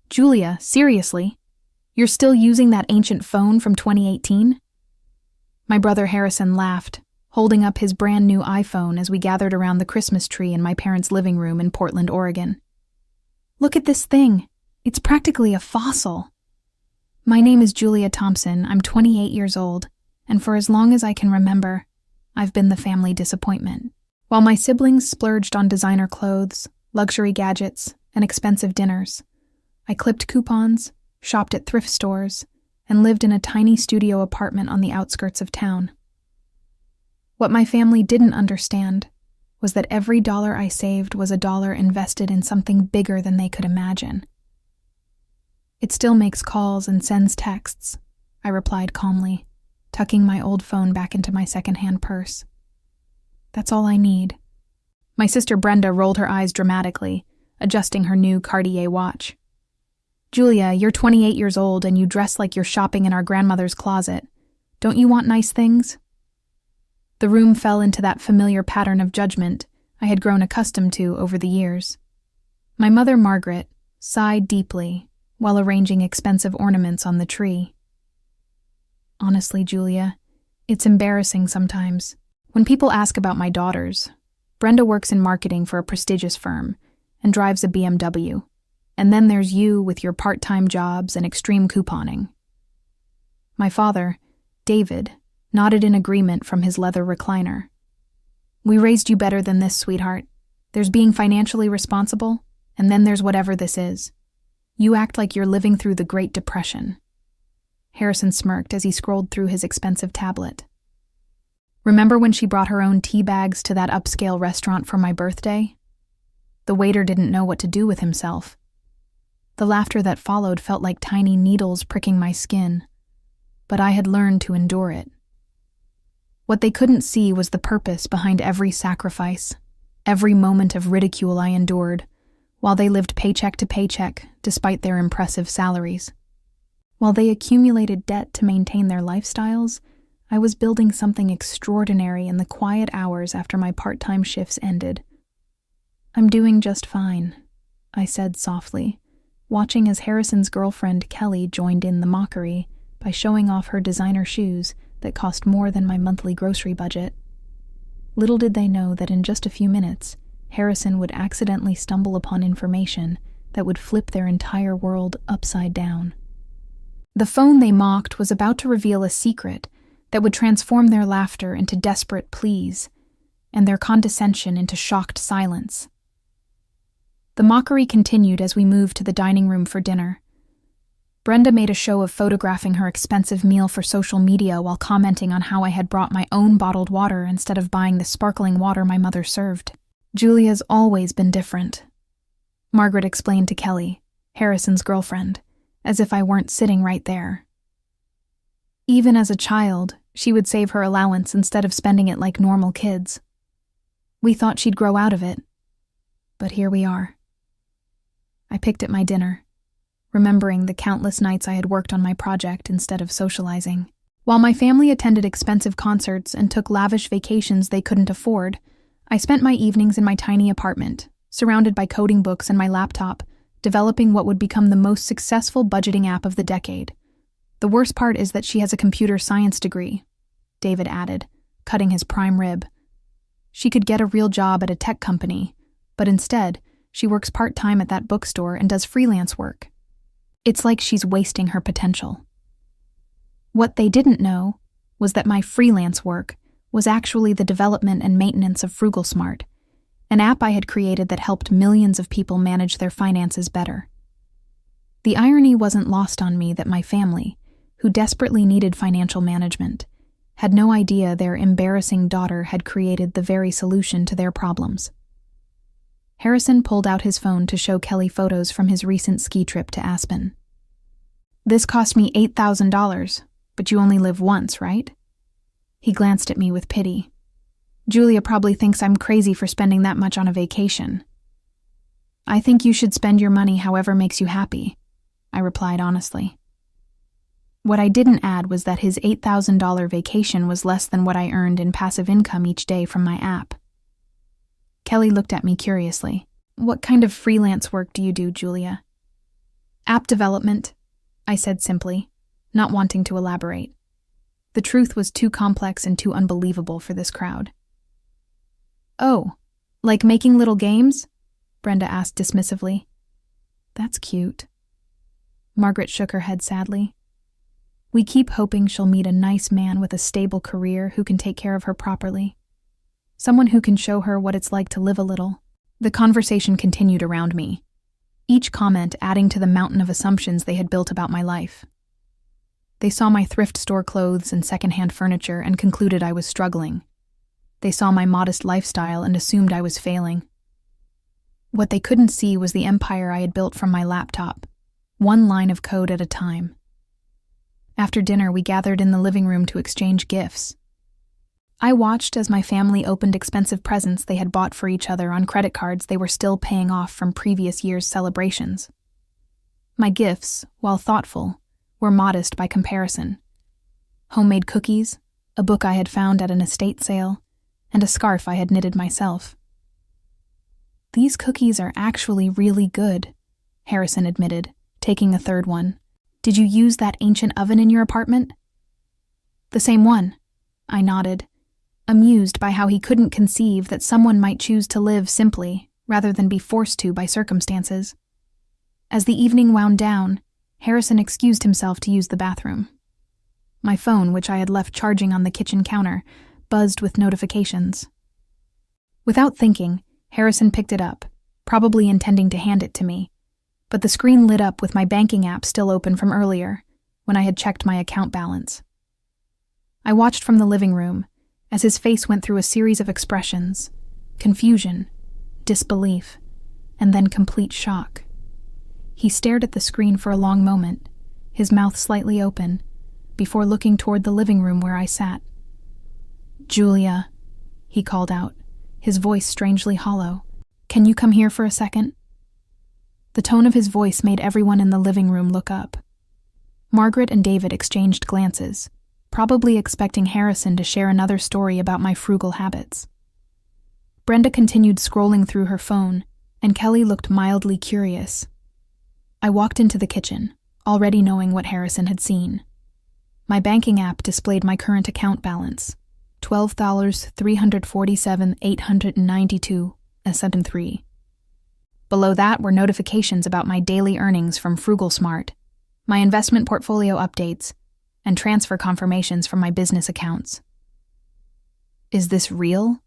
Julia, seriously? You're still using that ancient phone from 2018? My brother Harrison laughed, holding up his brand new iPhone as we gathered around the Christmas tree in my parents' living room in Portland, Oregon. Look at this thing. It's practically a fossil. My name is Julia Thompson. I'm 28 years old, and for as long as I can remember, I've been the family disappointment. While my siblings splurged on designer clothes, luxury gadgets, and expensive dinners, I clipped coupons, shopped at thrift stores, and lived in a tiny studio apartment on the outskirts of town. What my family didn't understand was that every dollar I saved was a dollar invested in something bigger than they could imagine. It still makes calls and sends texts, I replied calmly, tucking my old phone back into my secondhand purse. That's all I need. My sister Brenda rolled her eyes dramatically, adjusting her new Cartier watch. Julia, you're 28 years old and you dress like you're shopping in our grandmother's closet. Don't you want nice things? The room fell into that familiar pattern of judgment I had grown accustomed to over the years. My mother, Margaret, sighed deeply while arranging expensive ornaments on the tree. Honestly, Julia, it's embarrassing sometimes. When people ask about my daughters, Brenda works in marketing for a prestigious firm and drives a BMW. And then there's you with your part-time jobs and extreme couponing. My father, David, nodded in agreement from his leather recliner. We raised you better than this, sweetheart. There's being financially responsible, and then there's whatever this is. You act like you're living through the Great Depression. Harrison smirked as he scrolled through his expensive tablet. Remember when she brought her own tea bags to that upscale restaurant for my birthday? The waiter didn't know what to do with himself. The laughter that followed felt like tiny needles pricking my skin, but I had learned to endure it. What they couldn't see was the purpose behind every sacrifice, every moment of ridicule I endured, while they lived paycheck to paycheck despite their impressive salaries. While they accumulated debt to maintain their lifestyles, I was building something extraordinary in the quiet hours after my part-time shifts ended. I'm doing just fine, I said softly, watching as Harrison's girlfriend Kelly joined in the mockery by showing off her designer shoes that cost more than my monthly grocery budget. Little did they know that in just a few minutes, Harrison would accidentally stumble upon information that would flip their entire world upside down. The phone they mocked was about to reveal a secret that would transform their laughter into desperate pleas, and their condescension into shocked silence. The mockery continued as we moved to the dining room for dinner. Brenda made a show of photographing her expensive meal for social media while commenting on how I had brought my own bottled water instead of buying the sparkling water my mother served. Julia's always been different, Margaret explained to Kelly, Harrison's girlfriend, as if I weren't sitting right there. Even as a child, she would save her allowance instead of spending it like normal kids. We thought she'd grow out of it, but here we are. I picked at my dinner, remembering the countless nights I had worked on my project instead of socializing. While my family attended expensive concerts and took lavish vacations they couldn't afford, I spent my evenings in my tiny apartment, surrounded by coding books and my laptop, developing what would become the most successful budgeting app of the decade. The worst part is that she has a computer science degree, David added, cutting his prime rib. She could get a real job at a tech company, but instead, she works part-time at that bookstore and does freelance work. It's like she's wasting her potential. What they didn't know was that my freelance work was actually the development and maintenance of FrugalSmart, an app I had created that helped millions of people manage their finances better. The irony wasn't lost on me that my family, who desperately needed financial management, had no idea their embarrassing daughter had created the very solution to their problems. Harrison pulled out his phone to show Kelly photos from his recent ski trip to Aspen. This cost me $8,000, but you only live once, right? He glanced at me with pity. Julia probably thinks I'm crazy for spending that much on a vacation. I think you should spend your money however makes you happy, I replied honestly. What I didn't add was that his $8,000 vacation was less than what I earned in passive income each day from my app. Kelly looked at me curiously. What kind of freelance work do you do, Julia? App development, I said simply, not wanting to elaborate. The truth was too complex and too unbelievable for this crowd. Oh, like making little games? Brenda asked dismissively. That's cute. Margaret shook her head sadly. We keep hoping she'll meet a nice man with a stable career who can take care of her properly. Someone who can show her what it's like to live a little. The conversation continued around me, each comment adding to the mountain of assumptions they had built about my life. They saw my thrift store clothes and secondhand furniture and concluded I was struggling. They saw my modest lifestyle and assumed I was failing. What they couldn't see was the empire I had built from my laptop, one line of code at a time. After dinner, we gathered in the living room to exchange gifts. I watched as my family opened expensive presents they had bought for each other on credit cards they were still paying off from previous year's celebrations. My gifts, while thoughtful, were modest by comparison. Homemade cookies, a book I had found at an estate sale, and a scarf I had knitted myself. These cookies are actually really good, Harrison admitted, taking a third one. Did you use that ancient oven in your apartment? The same one, I nodded, amused by how he couldn't conceive that someone might choose to live simply rather than be forced to by circumstances. As the evening wound down, Harrison excused himself to use the bathroom. My phone, which I had left charging on the kitchen counter, buzzed with notifications. Without thinking, Harrison picked it up, probably intending to hand it to me, but the screen lit up with my banking app still open from earlier, when I had checked my account balance. I watched from the living room, as his face went through a series of expressions: confusion, disbelief, and then complete shock. He stared at the screen for a long moment, his mouth slightly open, before looking toward the living room where I sat. "Julia," he called out, his voice strangely hollow. "Can you come here for a second?" The tone of his voice made everyone in the living room look up. Margaret and David exchanged glances, probably expecting Harrison to share another story about my frugal habits. Brenda continued scrolling through her phone, and Kelly looked mildly curious. I walked into the kitchen, already knowing what Harrison had seen. My banking app displayed my current account balance, $12,347,892.73. Below that were notifications about my daily earnings from Frugal Smart, my investment portfolio updates, and transfer confirmations from my business accounts. "Is this real?"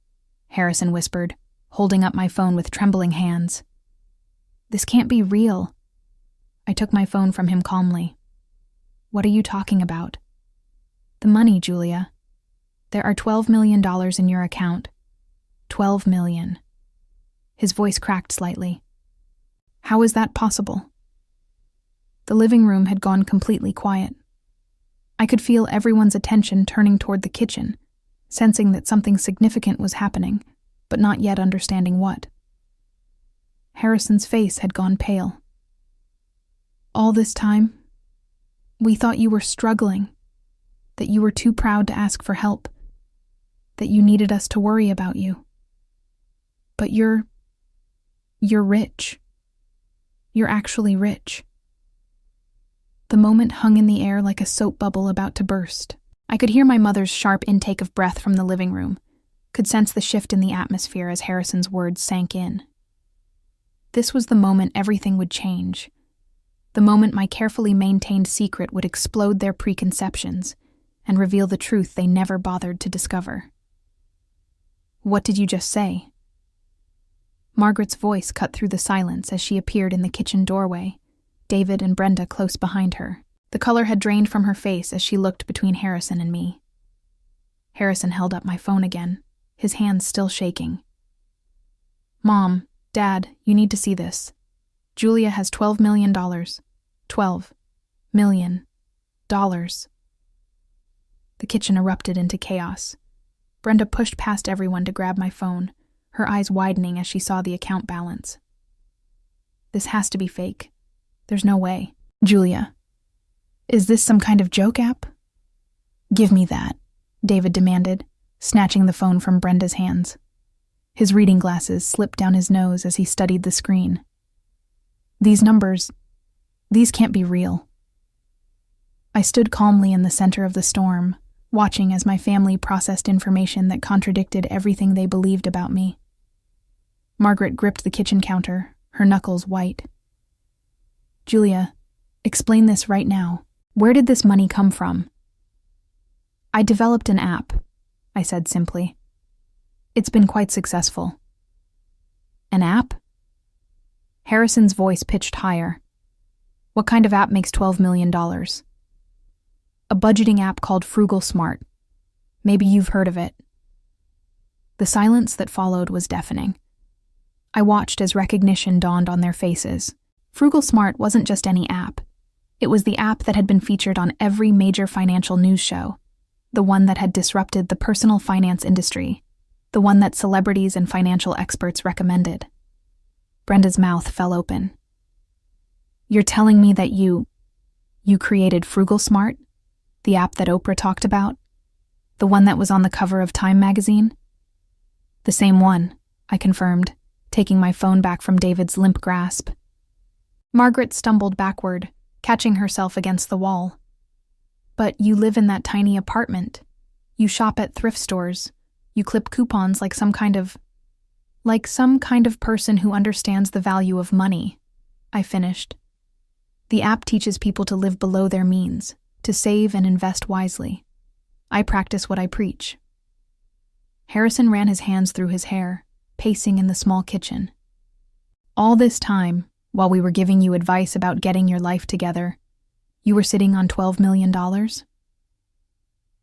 Harrison whispered, holding up my phone with trembling hands. "This can't be real." I took my phone from him calmly. "What are you talking about?" "The money, Julia. There are $12 million in your account. $12 million. His voice cracked slightly. "How is that possible?" The living room had gone completely quiet. I could feel everyone's attention turning toward the kitchen, sensing that something significant was happening, but not yet understanding what. Harrison's face had gone pale. "All this time, we thought you were struggling, that you were too proud to ask for help, that you needed us to worry about you. But you're rich. You're actually rich." The moment hung in the air like a soap bubble about to burst. I could hear my mother's sharp intake of breath from the living room, could sense the shift in the atmosphere as Harrison's words sank in. This was the moment everything would change. The moment my carefully maintained secret would explode their preconceptions and reveal the truth they never bothered to discover. "What did you just say?" Margaret's voice cut through the silence as she appeared in the kitchen doorway, David and Brenda close behind her. The color had drained from her face as she looked between Harrison and me. Harrison held up my phone again, his hands still shaking. "Mom, Dad, you need to see this. Julia has $12 million. $12 million. The kitchen erupted into chaos. Brenda pushed past everyone to grab my phone, her eyes widening as she saw the account balance. "This has to be fake. There's no way." "Julia, is this some kind of joke app?" "Give me that," David demanded, snatching the phone from Brenda's hands. His reading glasses slipped down his nose as he studied the screen. "These numbers, These can't be real. I stood calmly in the center of the storm, watching as my family processed information that contradicted everything they believed about me. Margaret gripped the kitchen counter, her knuckles white. Julia, explain this right now. Where did this money come from? I developed an app, I said simply. It's been quite successful. An app? Harrison's voice pitched higher. What kind of app makes $12 million? A budgeting app called Frugal Smart. Maybe you've heard of it. The silence that followed was deafening. I watched as recognition dawned on their faces. Frugal Smart wasn't just any app. It was the app that had been featured on every major financial news show, the one that had disrupted the personal finance industry, the one that celebrities and financial experts recommended. Brenda's mouth fell open. You're telling me that you created Frugal Smart? The app that Oprah talked about? The one that was on the cover of Time magazine? The same one, I confirmed, taking my phone back from David's limp grasp. Margaret stumbled backward, catching herself against the wall. But you live in that tiny apartment. You shop at thrift stores. You clip coupons like some kind of person who understands the value of money, I finished. The app teaches people to live below their means, to save and invest wisely. I practice what I preach. Harrison ran his hands through his hair, pacing in the small kitchen. All this time, while we were giving you advice about getting your life together, you were sitting on $12 million?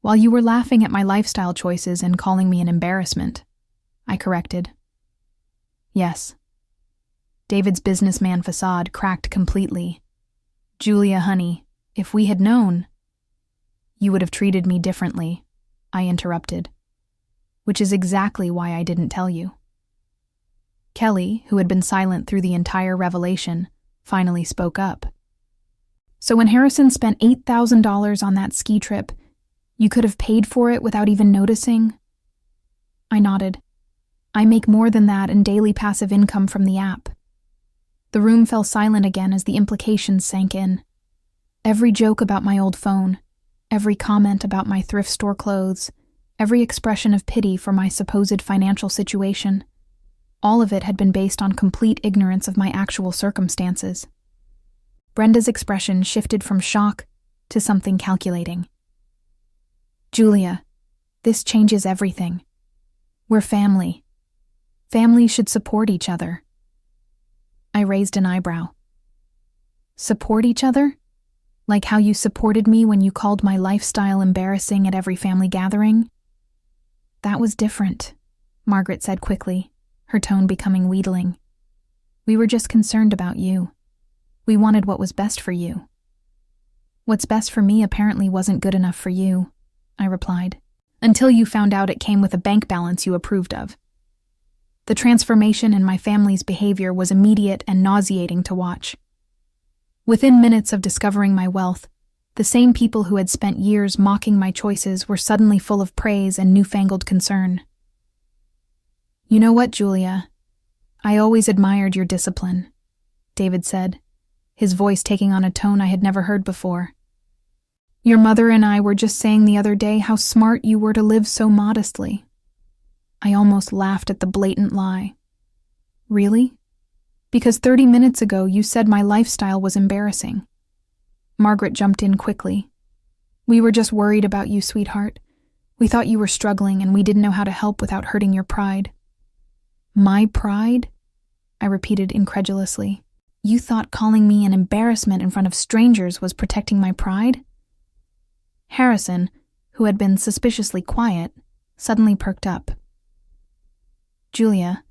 While you were laughing at my lifestyle choices and calling me an embarrassment, I corrected. Yes. David's businessman facade cracked completely. Julia, honey, if we had known, you would have treated me differently, I interrupted, which is exactly why I didn't tell you. Kelly, who had been silent through the entire revelation, finally spoke up. So when Harrison spent $8,000 on that ski trip, you could have paid for it without even noticing? I nodded. I make more than that in daily passive income from the app. The room fell silent again as the implications sank in. Every joke about my old phone, every comment about my thrift store clothes, every expression of pity for my supposed financial situation, all of it had been based on complete ignorance of my actual circumstances. Brenda's expression shifted from shock to something calculating. Julia, this changes everything. We're family. Families should support each other. I raised an eyebrow. Support each other? Like how you supported me when you called my lifestyle embarrassing at every family gathering? That was different, Margaret said quickly, her tone becoming wheedling. We were just concerned about you. We wanted what was best for you. What's best for me apparently wasn't good enough for you, I replied, until you found out it came with a bank balance you approved of. The transformation in my family's behavior was immediate and nauseating to watch. Within minutes of discovering my wealth, the same people who had spent years mocking my choices were suddenly full of praise and newfangled concern. You know what, Julia? I always admired your discipline, David said, his voice taking on a tone I had never heard before. Your mother and I were just saying the other day how smart you were to live so modestly. I almost laughed at the blatant lie. Really? Because 30 minutes ago you said my lifestyle was embarrassing. Margaret jumped in quickly. We were just worried about you, sweetheart. We thought you were struggling and we didn't know how to help without hurting your pride. My pride? I repeated incredulously. You thought calling me an embarrassment in front of strangers was protecting my pride? Harrison, who had been suspiciously quiet, suddenly perked up. Julia,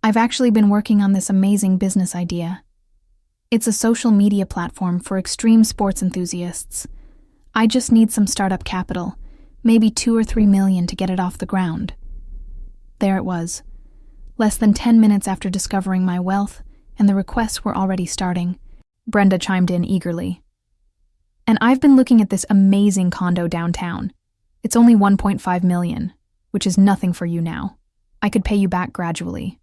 I've actually been working on this amazing business idea. It's a social media platform for extreme sports enthusiasts. I just need some startup capital, maybe $2 or $3 million to get it off the ground. There it was. Less than 10 minutes after discovering my wealth, and the requests were already starting, Brenda chimed in eagerly. And I've been looking at this amazing condo downtown. It's only $1.5 million, which is nothing for you now. I could pay you back gradually.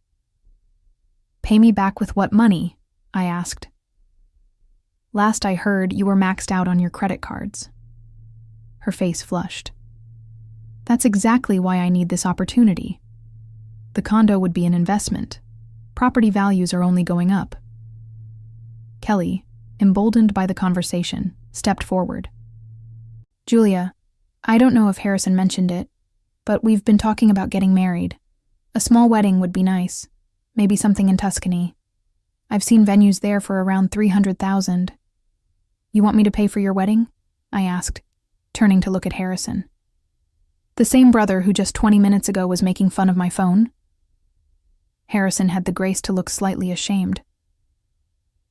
Pay me back with what money? I asked. Last I heard, you were maxed out on your credit cards. Her face flushed. That's exactly why I need this opportunity. The condo would be an investment. Property values are only going up. Kelly, emboldened by the conversation, stepped forward. Julia, I don't know if Harrison mentioned it, but we've been talking about getting married. A small wedding would be nice. Maybe something in Tuscany. I've seen venues there for around $300,000. You want me to pay for your wedding? I asked, turning to look at Harrison. The same brother who just 20 minutes ago was making fun of my phone? Harrison had the grace to look slightly ashamed.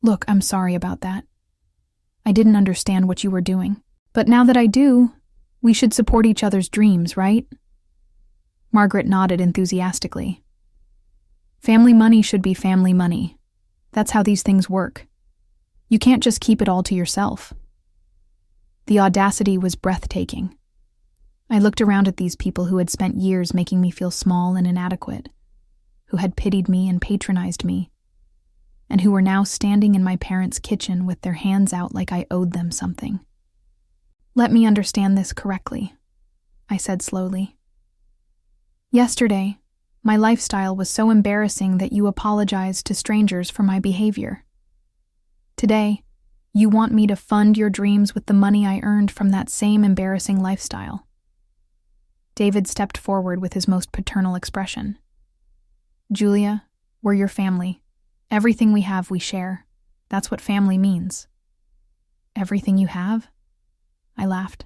Look, I'm sorry about that. I didn't understand what you were doing. But now that I do, we should support each other's dreams, right? Margaret nodded enthusiastically. Family money should be family money. That's how these things work. You can't just keep it all to yourself. The audacity was breathtaking. I looked around at these people who had spent years making me feel small and inadequate, who had pitied me and patronized me, and who were now standing in my parents' kitchen with their hands out like I owed them something. Let me understand this correctly, I said slowly. Yesterday, my lifestyle was so embarrassing that you apologized to strangers for my behavior. Today, you want me to fund your dreams with the money I earned from that same embarrassing lifestyle. David stepped forward with his most paternal expression. Julia, we're your family. Everything we have, we share. That's what family means. Everything you have? I laughed.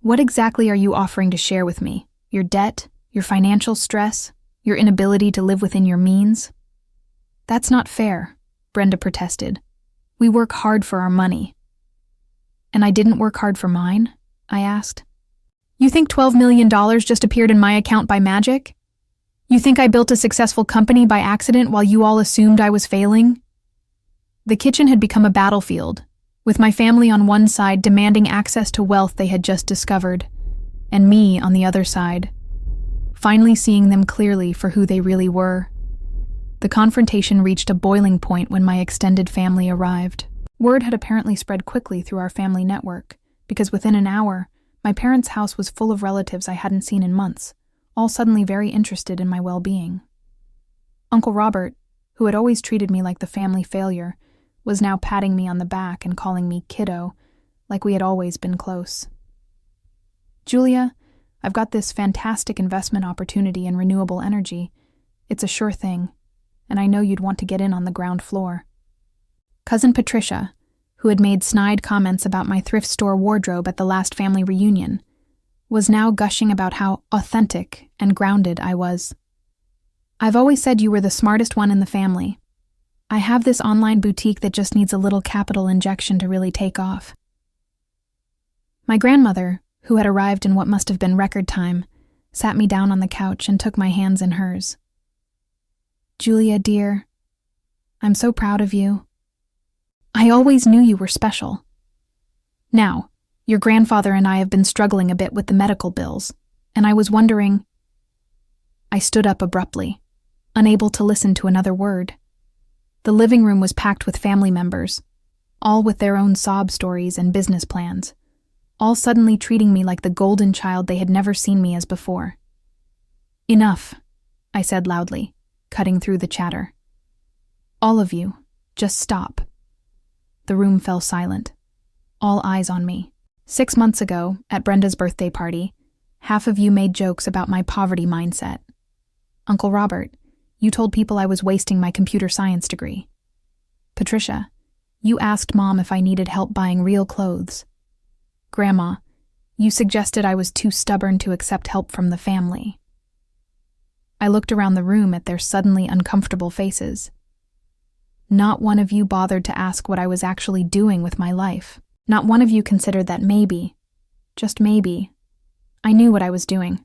What exactly are you offering to share with me? Your debt? Your financial stress? Your inability to live within your means? That's not fair, Brenda protested. We work hard for our money. And I didn't work hard for mine? I asked. You think $12 million just appeared in my account by magic? You think I built a successful company by accident while you all assumed I was failing? The kitchen had become a battlefield, with my family on one side demanding access to wealth they had just discovered, and me on the other side, finally seeing them clearly for who they really were. The confrontation reached a boiling point when my extended family arrived. Word had apparently spread quickly through our family network, because within an hour, my parents' house was full of relatives I hadn't seen in months, all suddenly very interested in my well-being. Uncle Robert, who had always treated me like the family failure, was now patting me on the back and calling me kiddo, like we had always been close. Julia, I've got this fantastic investment opportunity in renewable energy. It's a sure thing, and I know you'd want to get in on the ground floor. Cousin Patricia, who had made snide comments about my thrift store wardrobe at the last family reunion, was now gushing about how authentic and grounded I was. I've always said you were the smartest one in the family. I have this online boutique that just needs a little capital injection to really take off. My grandmother, who had arrived in what must have been record time, sat me down on the couch and took my hands in hers. Julia, dear, I'm so proud of you. I always knew you were special. Now, your grandfather and I have been struggling a bit with the medical bills, and I was wondering... I stood up abruptly, unable to listen to another word. The living room was packed with family members, all with their own sob stories and business plans, all suddenly treating me like the golden child they had never seen me as before. Enough, I said loudly, cutting through the chatter. All of you, just stop. The room fell silent, all eyes on me. 6 months ago, at Brenda's birthday party, half of you made jokes about my poverty mindset. Uncle Robert, you told people I was wasting my computer science degree. Patricia, you asked Mom if I needed help buying real clothes. Grandma, you suggested I was too stubborn to accept help from the family. I looked around the room at their suddenly uncomfortable faces. Not one of you bothered to ask what I was actually doing with my life. Not one of you considered that maybe, just maybe, I knew what I was doing.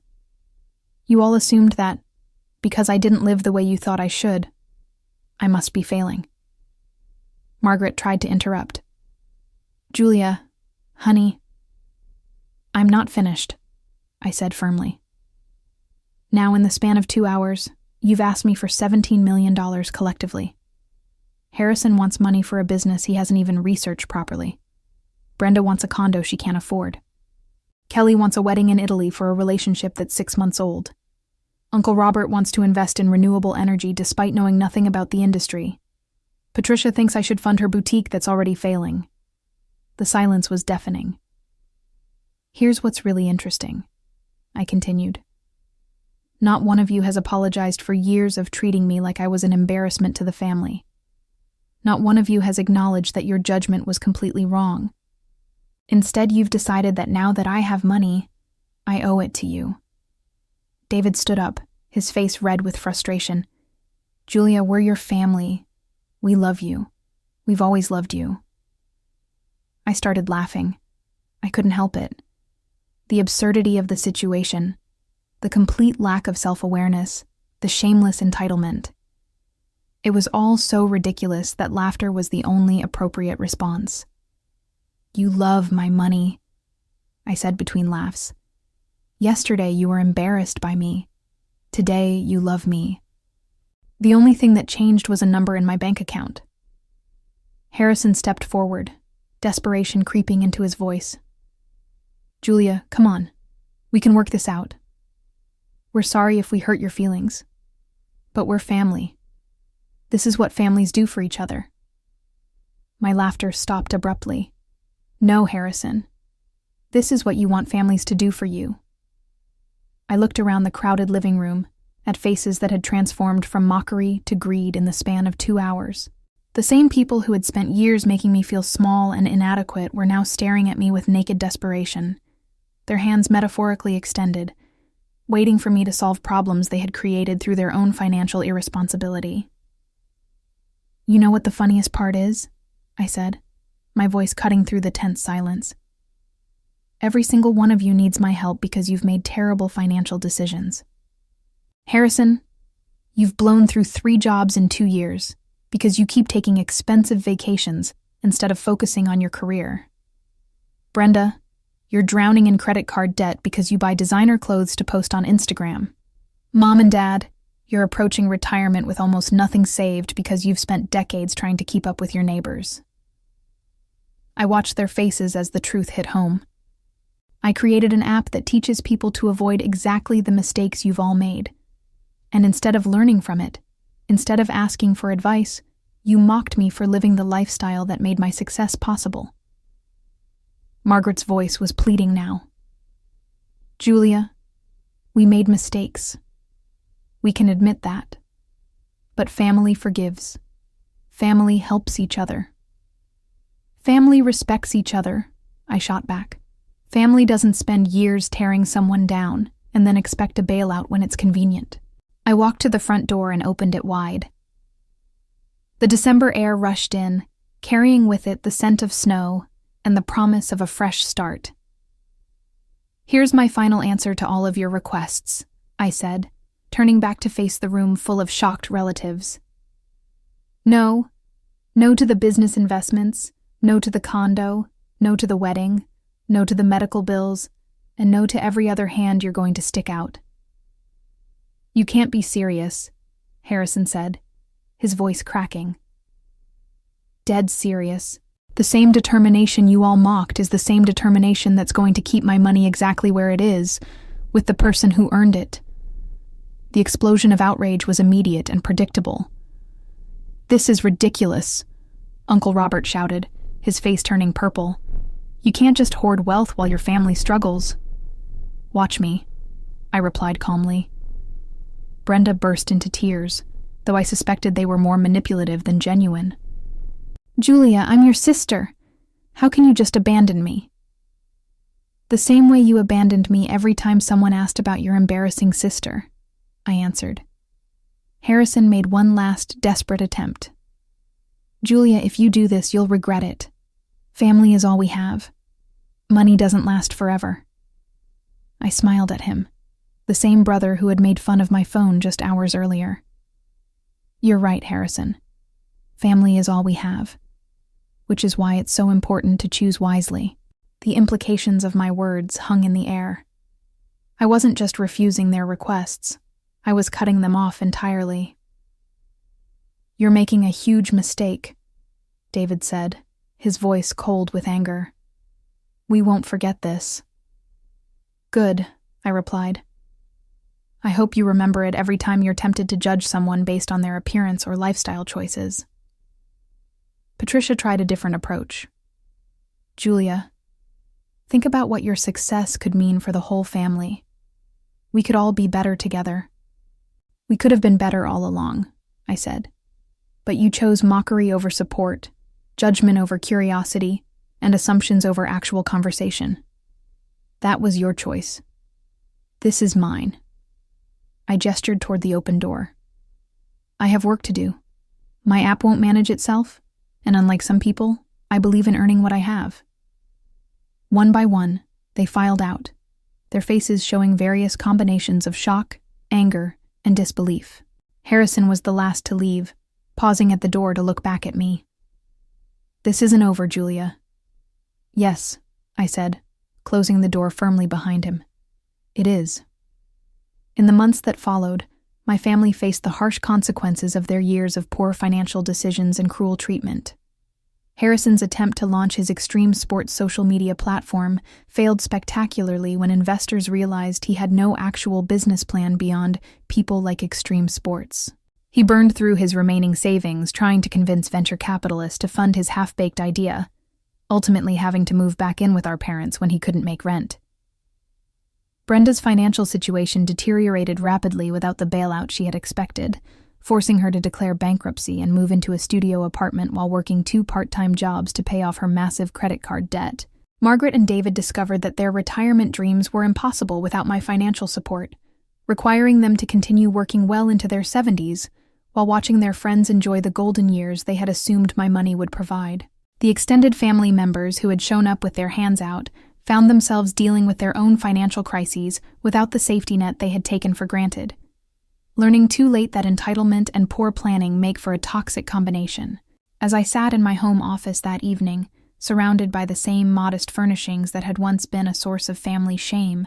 You all assumed that, because I didn't live the way you thought I should, I must be failing. Margaret tried to interrupt. Julia, honey, I'm not finished, I said firmly. Now, in the span of 2 hours, you've asked me for $17 million collectively. Harrison wants money for a business he hasn't even researched properly. Brenda wants a condo she can't afford. Kelly wants a wedding in Italy for a relationship that's 6 months old. Uncle Robert wants to invest in renewable energy despite knowing nothing about the industry. Patricia thinks I should fund her boutique that's already failing. The silence was deafening. Here's what's really interesting, I continued. Not one of you has apologized for years of treating me like I was an embarrassment to the family. Not one of you has acknowledged that your judgment was completely wrong. Instead, you've decided that now that I have money, I owe it to you. David stood up, his face red with frustration. Julia, we're your family. We love you. We've always loved you. I started laughing. I couldn't help it. The absurdity of the situation, the complete lack of self-awareness, the shameless entitlement. It was all so ridiculous that laughter was the only appropriate response. You love my money, I said between laughs. Yesterday you were embarrassed by me. Today you love me. The only thing that changed was a number in my bank account. Harrison stepped forward, desperation creeping into his voice. Julia, come on. We can work this out. We're sorry if we hurt your feelings. But we're family. This is what families do for each other. My laughter stopped abruptly. No, Harrison. This is what you want families to do for you. I looked around the crowded living room, at faces that had transformed from mockery to greed in the span of 2 hours. The same people who had spent years making me feel small and inadequate were now staring at me with naked desperation, their hands metaphorically extended, waiting for me to solve problems they had created through their own financial irresponsibility. You know what the funniest part is? I said, my voice cutting through the tense silence. Every single one of you needs my help because you've made terrible financial decisions. Harrison, you've blown through 3 jobs in 2 years because you keep taking expensive vacations instead of focusing on your career. Brenda, you're drowning in credit card debt because you buy designer clothes to post on Instagram. Mom and Dad, you're approaching retirement with almost nothing saved because you've spent decades trying to keep up with your neighbors. I watched their faces as the truth hit home. I created an app that teaches people to avoid exactly the mistakes you've all made. And instead of learning from it, instead of asking for advice, you mocked me for living the lifestyle that made my success possible. Margaret's voice was pleading now. Julia, we made mistakes. We can admit that. But family forgives. Family helps each other. Family respects each other, I shot back. Family doesn't spend years tearing someone down and then expect a bailout when it's convenient. I walked to the front door and opened it wide. The December air rushed in, carrying with it the scent of snow and the promise of a fresh start. Here's my final answer to all of your requests, I said, turning back to face the room full of shocked relatives. No. No to the business investments, no to the condo, no to the wedding, no to the medical bills, and no to every other hand you're going to stick out. You can't be serious, Harrison said, his voice cracking. Dead serious. The same determination you all mocked is the same determination that's going to keep my money exactly where it is, with the person who earned it. The explosion of outrage was immediate and predictable. This is ridiculous, Uncle Robert shouted, his face turning purple. You can't just hoard wealth while your family struggles. Watch me, I replied calmly. Brenda burst into tears, though I suspected they were more manipulative than genuine. Julia, I'm your sister. How can you just abandon me? The same way you abandoned me every time someone asked about your embarrassing sister, I answered. Harrison made one last desperate attempt. Julia, if you do this, you'll regret it. Family is all we have. Money doesn't last forever. I smiled at him, the same brother who had made fun of my phone just hours earlier. You're right, Harrison. Family is all we have, which is why it's so important to choose wisely. The implications of my words hung in the air. I wasn't just refusing their requests. I was cutting them off entirely. "You're making a huge mistake," David said, his voice cold with anger. "We won't forget this." "Good," I replied. "I hope you remember it every time you're tempted to judge someone based on their appearance or lifestyle choices." Patricia tried a different approach. "Julia, think about what your success could mean for the whole family. We could all be better together." "We could have been better all along," I said. "But you chose mockery over support, judgment over curiosity, and assumptions over actual conversation. That was your choice. This is mine." I gestured toward the open door. "I have work to do. My app won't manage itself, and unlike some people, I believe in earning what I have." One by one, they filed out, their faces showing various combinations of shock, anger, and disbelief. Harrison was the last to leave, pausing at the door to look back at me. "This isn't over, Julia." "Yes," I said, closing the door firmly behind him. "It is." In the months that followed, my family faced the harsh consequences of their years of poor financial decisions and cruel treatment. Harrison's attempt to launch his extreme sports social media platform failed spectacularly when investors realized he had no actual business plan beyond people like extreme sports. He burned through his remaining savings trying to convince venture capitalists to fund his half-baked idea, ultimately having to move back in with our parents when he couldn't make rent. Brenda's financial situation deteriorated rapidly without the bailout she had expected, forcing her to declare bankruptcy and move into a studio apartment while working 2 part-time jobs to pay off her massive credit card debt. Margaret and David discovered that their retirement dreams were impossible without my financial support, requiring them to continue working well into their 70s while watching their friends enjoy the golden years they had assumed my money would provide. The extended family members who had shown up with their hands out found themselves dealing with their own financial crises without the safety net they had taken for granted, learning too late that entitlement and poor planning make for a toxic combination. As I sat in my home office that evening, surrounded by the same modest furnishings that had once been a source of family shame,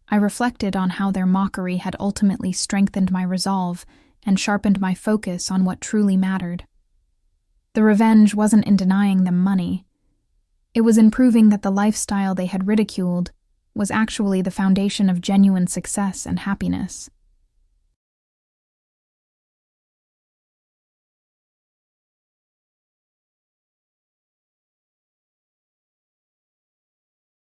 I reflected on how their mockery had ultimately strengthened my resolve and sharpened my focus on what truly mattered. The revenge wasn't in denying them money. It was in proving that the lifestyle they had ridiculed was actually the foundation of genuine success and happiness.